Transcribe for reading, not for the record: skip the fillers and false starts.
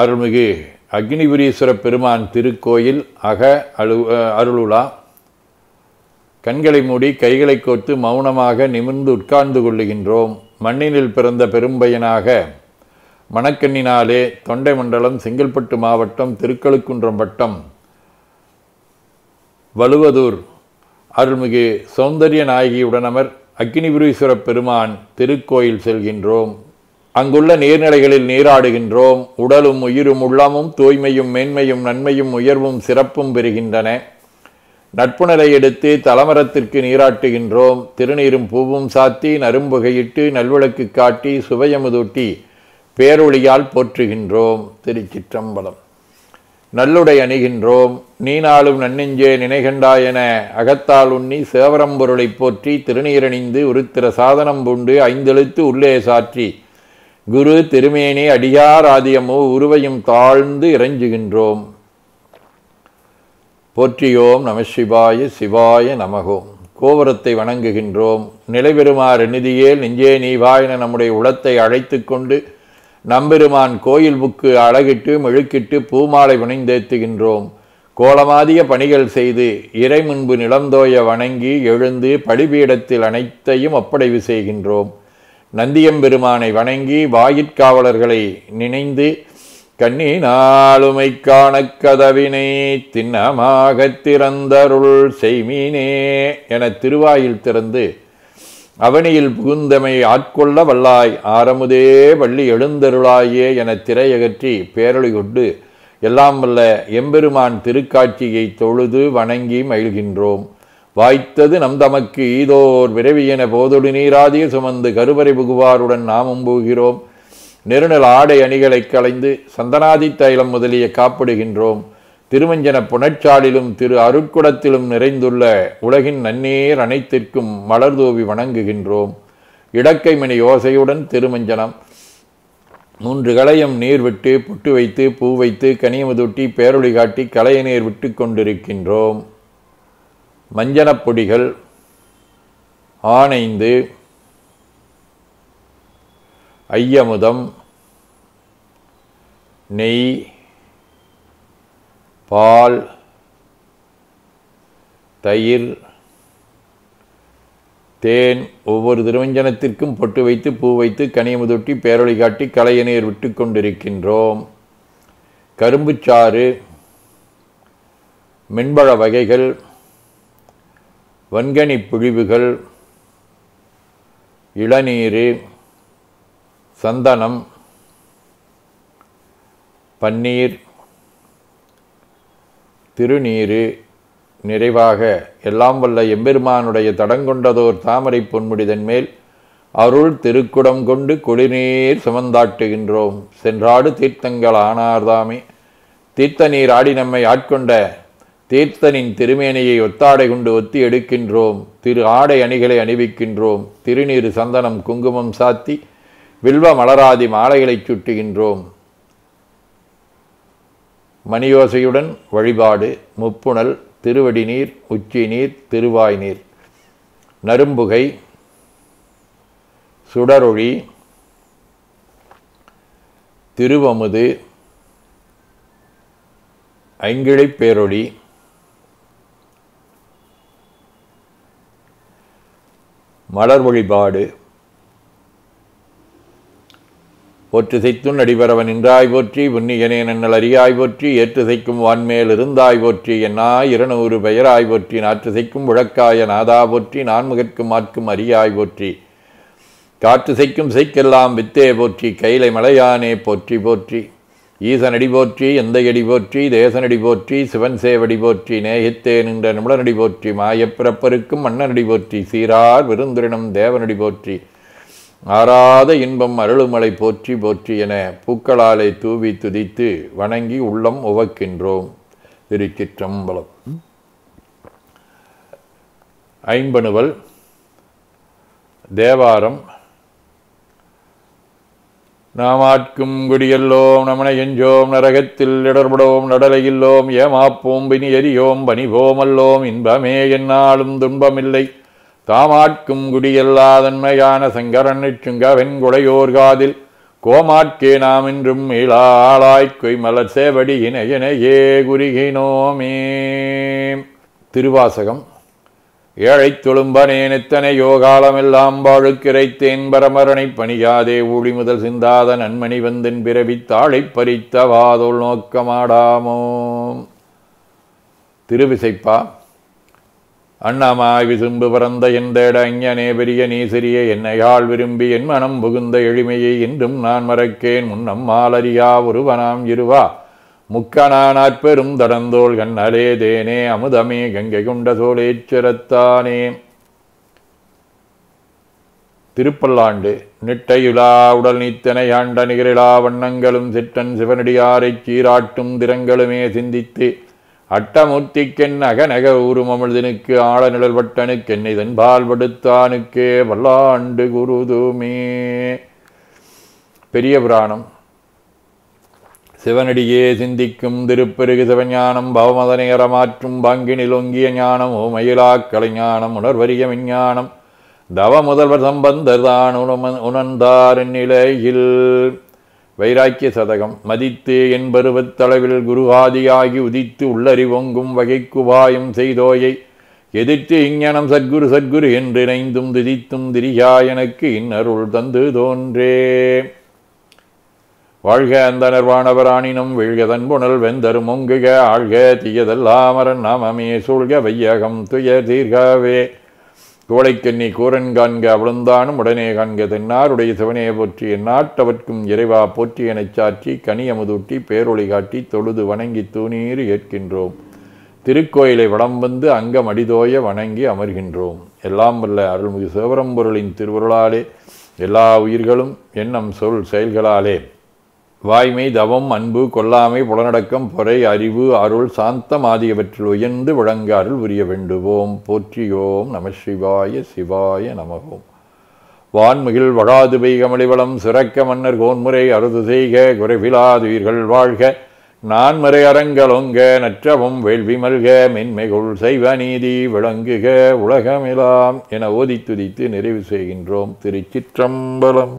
அருள்மிகு அக்னிபுரீஸ்வர பெருமான் திருக்கோயில் அருளுலா. கண்களை மூடி கைகளை கோர்த்து மௌனமாக நிமிர்ந்து உட்கார்ந்து கொள்ளுகின்றோம். மண்ணினில் பிறந்த பெரும்பயனாக மணக்கண்ணினாலே தொண்டை மண்டலம், செங்கல்பட்டு மாவட்டம், திருக்கழுக்குன்றம் வட்டம், வலுவதூர் அருள்மிகு சௌந்தரிய நாயகியுடனமர் அக்னிபுரீஸ்வர பெருமான் திருக்கோயில் செல்கின்றோம். அங்குள்ள நீர்நிலைகளில் நீராடுகின்றோம். உடலும் உயிரும் உள்ளமும் தூய்மையும் மேன்மையும் நன்மையும் உயர்வும் சிறப்பும் பெறுகின்றன. நட்புணரை எடுத்து தலமரத்திற்கு நீராட்டுகின்றோம். திருநீரும் பூவும் சாத்தி நரும்புகையிட்டு நல்விளக்கு காட்டி சுவையமுதூட்டி பேரொளியால் போற்றுகின்றோம். திருச்சிற்றம்பலம். நல்லுடை அணிகின்றோம். நீனாலும் நன்னெஞ்சே நினைகண்டாயென அகத்தால் உண்ணி சேவரம்பொருளை போற்றி திருநீரணிந்து உருத்திர சாதனம் பூண்டு ஐந்தெழுத்து உள்ளே சாற்றி குரு திருமேனி அடியார் ஆதியமோ உருவையும் தாழ்ந்து இறைஞ்சுகின்றோம். போற்றியோம் நம சிவாய சிவாய நமகோம். கோபுரத்தை வணங்குகின்றோம். நிலைபெறுமாறு நிதியேல் நெஞ்சே நீவாயென நம்முடைய உளத்தை அழைத்து கொண்டு நம்பெருமான் கோயில் புக்கு அழகிட்டு மெழுக்கிட்டு பூமாலை வினைந்தேத்துகின்றோம். கோலமாதிய பணிகள் செய்து இறை முன்பு நிலந்தோய வணங்கி எழுந்து பலிபீடத்தில் அனைத்தையும் ஒப்படைவு செய்கின்றோம். நந்தியம்பெருமானை வணங்கி வாயிற்காவலர்களை நினைந்து கண்ணினாலுமை காண கதவினை திண்ணமாக திறந்தருள் செய்மீனே என திருவாயில் திறந்து அவனியில் புகுந்தமை ஆட்கொள்ள வல்லாய் ஆரமுதே வள்ளி எழுந்தருளாயே என திரையகற்றி பேரொளி கொண்டு எல்லாம் வல்ல எம்பெருமான் திருக்காட்சியை தொழுது வணங்கி மகிழ்கின்றோம். வாய்த்தது நம் தமக்கு ஈதோர் விரைவியென போதொடு நீராதிய சுமந்து கருவறை புகுவாருடன் நாமும் போகிறோம். நெருநல் ஆடை அணிகளை களைந்து சந்தனாதி தைலம் முதலிய காப்பிடுகின்றோம். திருமஞ்சன புனச்சாலிலும் திரு அருட்குடத்திலும் நிறைந்துள்ள உலகின் நன்னீர் அனைத்திற்கும் மலர்தூவி வணங்குகின்றோம். இடக்கைமணி யோசையுடன் திருமஞ்சனம் 3 களையம் நீர் விட்டு புட்டு வைத்து பூ வைத்து கனியமுதூட்டி பேரொளி காட்டி களைய நீர் விட்டு கொண்டிருக்கின்றோம். மஞ்சனப் பொடிகள் ஆனைந்து ஐயமுதம் நெய் பால் தயிர் தேன் ஒவ்வொரு திருமஞ்சனத்திற்கும் பொட்டு வைத்து பூ வைத்து கனியமுதூட்டி பேரொளி காட்டி களைய நீர் விட்டு கொண்டிருக்கின்றோம். கரும்புச்சாறு, மென்பழ வகைகள், வன்கனி புழிவுகள், இளநீர், சந்தனம், பன்னீர், திருநீரு நிறைவாக எல்லாம் வல்ல எம்பெருமானுடைய தடங்கொண்டதோர் தாமரை பொன்முடிதன் மேல் அருள் திருக்குடம் கொண்டு குளிர்நீர் சுமந்தாட்டுகின்றோம். சென்றாடு தீர்த்தங்கள் ஆனார்தாமே. தீர்த்த நீர் ஆடி நம்மை ஆட்கொண்ட தீர்த்தனின் திருமேனியை ஒத்தாடை கொண்டு ஒத்தி எடுக்கின்றோம். திரு ஆடை அணிகளை அணிவிக்கின்றோம். திருநீரு சந்தனம் குங்குமம் சாத்தி வில்வ மலராதி மாலைகளை சுட்டுகின்றோம். மணியோசையுடன் வழிபாடு. முப்புணல், திருவடி நீர், உச்சி நீர், திருவாய் நீர், நரும்புகை, சுடரொளி, திருவமுது, ஐங்கிழைப் பேரொளி, மலர் வழிபாடு. போற்றுசைத்துன் அடிபரவன் நின்றாய் போற்றி, புண்ணியனே நன்னல் அறியாய் போற்றி, ஏற்றுசைக்கும் வான்மேல் இருந்தாய் போற்றி, என்னாய் 200 பெயராய் போற்றி, நாற்றுசைக்கும் முழக்காய நாதா போற்றி, நான்முகற்கும் ஆட்கும் அறியாய் போற்றி, காற்றுசைக்கும் செய்க்கெல்லாம் வித்தே போற்றி, கைலை மலையானே போற்றி போற்றி, ஈசனடி போற்றி, எந்தையடி போற்றி, தேசனடி போற்றி, சிவன் சேவடி போற்றி, நேயத்தே நின்ற நிமிடனடி போற்றி, மாயப்பிறப்பருக்கும் மன்னனடி போற்றி, சீரார் விருந்திரினம் தேவனடி போற்றி, ஆராத இன்பம் அருளுமலை போற்றி போற்றி என பூக்களாலை தூவி துதித்து வணங்கி உள்ளம் உவக்கின்றோம். திருச்சிற்றம்பலம். ஐம்பணுவல் தேவாரம். நாமாட்கும் குடியல்லோம் நமனை எஞ்சோம் நரகத்தில் இடர்படோம் நடலையில்லோம் ஏமாப்போம் பினி எரியோம் பணிபோமல்லோம் இன்பமே என்னாலும் துன்பமில்லை தாமாட்கும் குடியல்லாதன்மையான சங்கரன் சுங்க வெண்குடையோர் காதில் கோமாட்கே நாம் என்றும் மீளாளாய்க்கொய் மலர் சேவடி இணையனையே குருகினோமே. திருவாசகம். ஏழைத் தொழும்பனேன் எத்தனையோ காலமெல்லாம் வாழுக்கிரைத்தேன் பரமரனை பணியாதே ஊழி முதல் சிந்தாத நன்மணி வந்தன் பிறவித் தாழைப் பறித்த வாதோல் நோக்கமாடாமோ. திருவிசைப்பா. அண்ணமாய் விசும்பு பரந்த எந்தேட அஞ்ஞனே பெரிய நீ சிறிய என்னையாள் விரும்பி என் மனம் புகுந்த எளிமையை என்றும் நான் மறக்கேன் முன்னம்மால் அறியா ஒருவனாம் இருவா முக்கணானாற்பெரும் தடந்தோள் கண்ணலே தேனே அமுதமே கங்கை கொண்ட சோழேச்சரத்தானே. திருப்பல்லாண்டு. நிட்டையுலா உடல் நீத்தனை ஆண்ட நிகரிலா வண்ணங்களும் சிற்றன் சிவனடியாரைச் சீராட்டும் திறங்களுமே சிந்தித்து அட்டமூர்த்திக்கென் அகநக ஊருமமிழ்தனுக்கு ஆழ நிழல்வட்டனுக்கு என்னை தன்பால் படுத்தானுக்கே வல்லாண்டு குருதுமே. பெரிய புராணம். சிவனடியே சிந்திக்கும் திருப்பெருகு சிவஞானம் பவமதநேரமாற்றும் பாங்கினில் ஒங்கிய ஞானம் ஓமயிலா கலைஞானம் உணர்வரிய விஞ்ஞானம் தவ முதல்வர் சம்பந்தர் தான் உணர்ந்தார் நிலையில். வைராக்கிய சதகம். மதித்து என் பருவத்தளவில் குருவாதியாகி உதித்து உள்ளறிவொங்கும் வகைக்குபாயம் செய்தோயை எதிர்த்து இஞ்ஞனம் சத்குரு சத்குரு என்று இணைந்தும் திதித்தும் திரியா எனக்கு இன்னருள் தந்து தோன்றே. வாழ்க அந்த நிர்வாணவராணினும் வீழ்க தன்புணல் வெந்தரும் ஒங்குக ஆழ்க தீயதல்லாமரன் நாமமே சூழ்க வையகம் துய தீர்கவே. கோழைக்கண்ணி கூரன் காண்க அவளுந்தானும் உடனே காண்க தென்னாருடைய சிவனே போற்றி எந்நாட்டவர்க்கும் இறைவா போற்றி எனச் சாற்றி கனியமுதூட்டி பேரொளி காட்டி தொழுது வணங்கி தூணீர் ஏற்கின்றோம். திருக்கோயிலை வடம் வந்து அங்கம் அடிதோய வணங்கி அமர்கின்றோம். எல்லாம் வல்ல அருள்மிகு சிவபரம்பொருளின் திருவருளாலே எல்லா உயிர்களும் எண்ணம் சொல் செயல்களாலே வாய்மை தவம் அன்பு கொல்லாமை புலனடக்கம் பொறை அறிவு அருள் சாந்தம் ஆகியவற்றில் உயர்ந்து விளங்க அருள் புரிய வேண்டுவோம். போற்றியோம் நம சிவாய சிவாய நமகோம். வான்மிகில் வழாது பெய்கமளிவளம் சிறக்க மன்னர் கோன்முறை அறுது செய்க குறைவிலாதுயிர்கள் வாழ்க நான்மறை அரங்கலொங்க நற்றவும் வேள்வி மல்க மென்மைகுள் செய்வ நீதி விளங்குக உலகமெலாம் என ஓதித்துதித்து நிறைவு செய்கின்றோம். திருச்சிற்றம்பலம்.